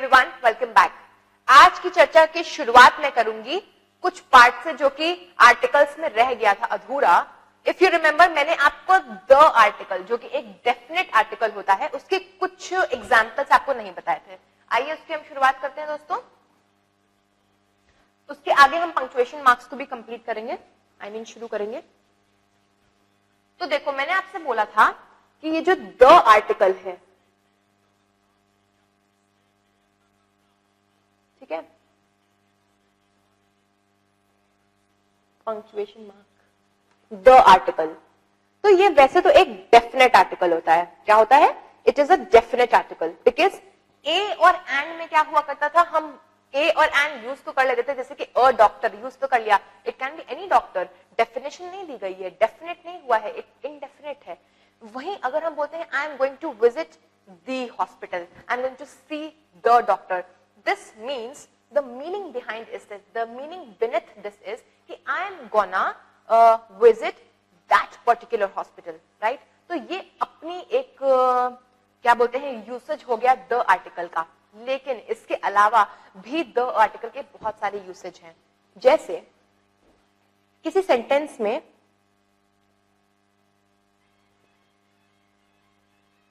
Everyone, welcome back. आज की चर्चा की शुरुआत मैं करूंगी कुछ पार्ट से जो कि आर्टिकल्स में रह गया था अधूरा। इफ यू रिमेंबर, मैंने आपको द आर्टिकल जो कि एक डेफिनेट आर्टिकल होता है उसके कुछ एग्जाम्पल्स आपको नहीं बताए थे। आइए उसकी हम शुरुआत करते हैं दोस्तों। उसके आगे हम पंक्चुएशन मार्क्स को भी कंप्लीट करेंगे, शुरू करेंगे। तो देखो, मैंने आपसे बोला था कि ये जो द आर्टिकल है, ठीक है, पंक्चुएशन मार्क द आर्टिकल, तो ये वैसे तो एक डेफिनेट आर्टिकल होता है। क्या होता है? It is a definite article because A और एंड में क्या हुआ करता था, हम ए और एंड यूज तो कर लेते थे, जैसे कि अ डॉक्टर यूज तो कर लिया, it can be any doctor. Definition नहीं दी गई है, डेफिनेट नहीं हुआ है, एक इनडेफिनेट है। वहीं अगर हम बोलते हैं I am going to visit the hospital, I am going to see the doctor, this means the meaning behind is this, the meaning beneath this is कि I am gonna visit that particular hospital, right? तो ये अपनी एक क्या बोलते हैं usage हो गया द आर्टिकल का। लेकिन इसके अलावा भी द आर्टिकल के बहुत सारे यूसेज हैं। जैसे किसी सेंटेंस में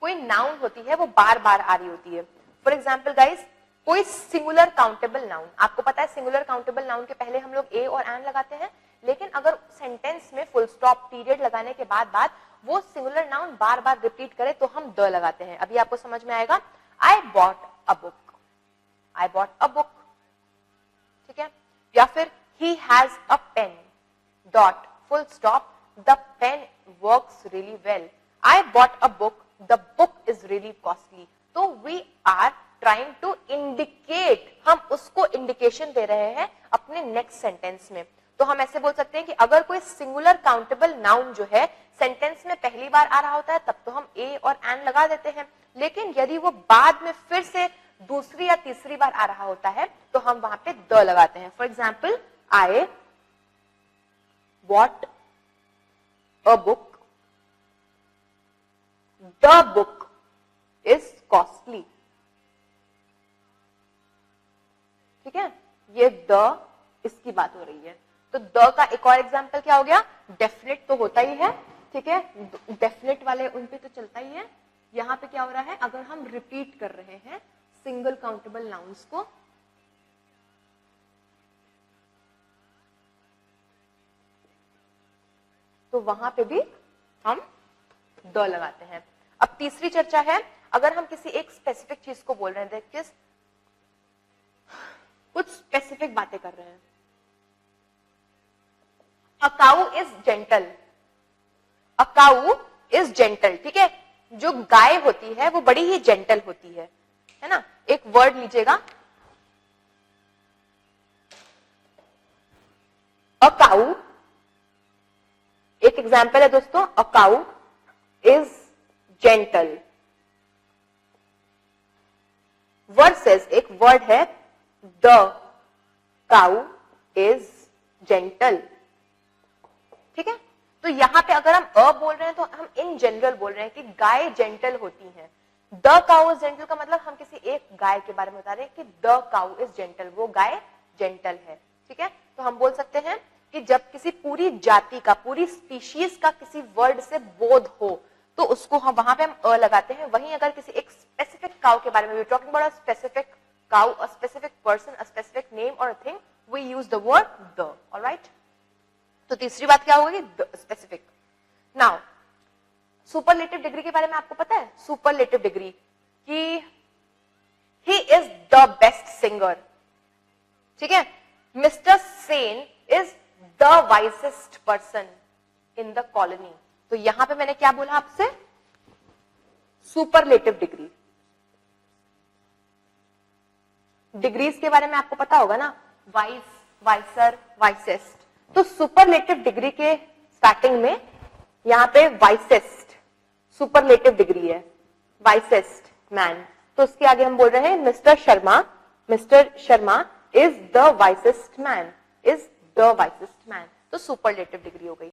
कोई नाउन होती है, वो बार बार आ रही होती है। फॉर एग्जाम्पल गाइज, कोई सिंगुलर काउंटेबल नाउन, आपको पता है सिंगुलर काउंटेबल नाउन के पहले हम लोग ए और एन लगाते हैं, लेकिन अगर सेंटेंस में फुल स्टॉप पीरियड लगाने के बाद वो सिंगुलर नाउन बार बार रिपीट करे तो हम द लगाते हैं। अभी आपको समझ में आएगा। I bought a book, I bought a book, ठीक है। या फिर he has a pen, dot, full stop, the pen works really well, I bought a book, the book is really costly. तो we are trying to indicate, हम उसको indication दे रहे हैं अपने नेक्स्ट सेंटेंस में। तो हम ऐसे बोल सकते हैं कि अगर कोई सिंगुलर काउंटेबल नाउन जो है सेंटेंस में पहली बार आ रहा होता है तब तो हम ए और एन लगा देते हैं, लेकिन यदि वो बाद में फिर से दूसरी या तीसरी बार आ रहा होता है तो हम वहां पे द लगाते हैं। For example, I bought a book, the book is costly, ठीक है। ये द इसकी बात हो रही है। तो द का एक और एग्जांपल क्या हो गया? डेफिनेट तो होता ही है, ठीक है, डेफिनेट वाले उन पे तो चलता ही है। यहां पे क्या हो रहा है, अगर हम रिपीट कर रहे हैं सिंगल काउंटेबल नाउन्स को, तो वहां पे भी हम द लगाते हैं। अब तीसरी चर्चा है, अगर हम किसी एक स्पेसिफिक चीज को बोल रहे हैं, देखिए कुछ स्पेसिफिक बातें कर रहे हैं। A cow is gentle, a cow is gentle, ठीक है। जो गाय होती है वो बड़ी ही जेंटल होती है ना। एक वर्ड लीजिएगा, अ काऊ, एक एग्जाम्पल है दोस्तों, अ काऊ इज जेंटल वर्सेस एक वर्ड है द काऊ इज जेंटल, ठीक है। तो यहां पे अगर हम अ बोल रहे हैं तो हम इन जनरल बोल रहे हैं कि गाय जेंटल होती हैं। द काऊ इज जेंटल का मतलब हम किसी एक गाय के बारे में बता रहे हैं कि द काऊ इज जेंटल, वो गाय जेंटल है, ठीक है। तो हम बोल सकते हैं कि जब किसी पूरी जाति का, पूरी स्पीशीज का किसी वर्ड से बोध हो तो उसको हम वहां पे हम अ लगाते हैं। वहीं अगर किसी एक स्पेसिफिक काऊ के बारे में, we talking about a specific cow, a specific person, a specific name और a thing, we use the word the, alright. तो तीसरी बात क्या होगी? स्पेसिफिक। नाउ सुपरलेटिव डिग्री के बारे में आपको पता है? सुपरलेटिव डिग्री कि he is the best singer, ठीक है। Mister Sen is the wisest person in the colony. तो यहां पे मैंने क्या बोला आपसे? Superlative degree. डिग्रीज के बारे में आपको पता होगा ना, वाइस, वाइसर, वाइसेस्ट। तो सुपरलेटिव डिग्री के स्टार्टिंग में यहां पे वाइसेस्ट सुपरलेटिव डिग्री है, वाइसेस्ट मैन। तो उसके आगे हम बोल रहे हैं mister Sharma, mister Sharma is the wisest man, is the wisest man. तो सुपरलेटिव डिग्री हो गई।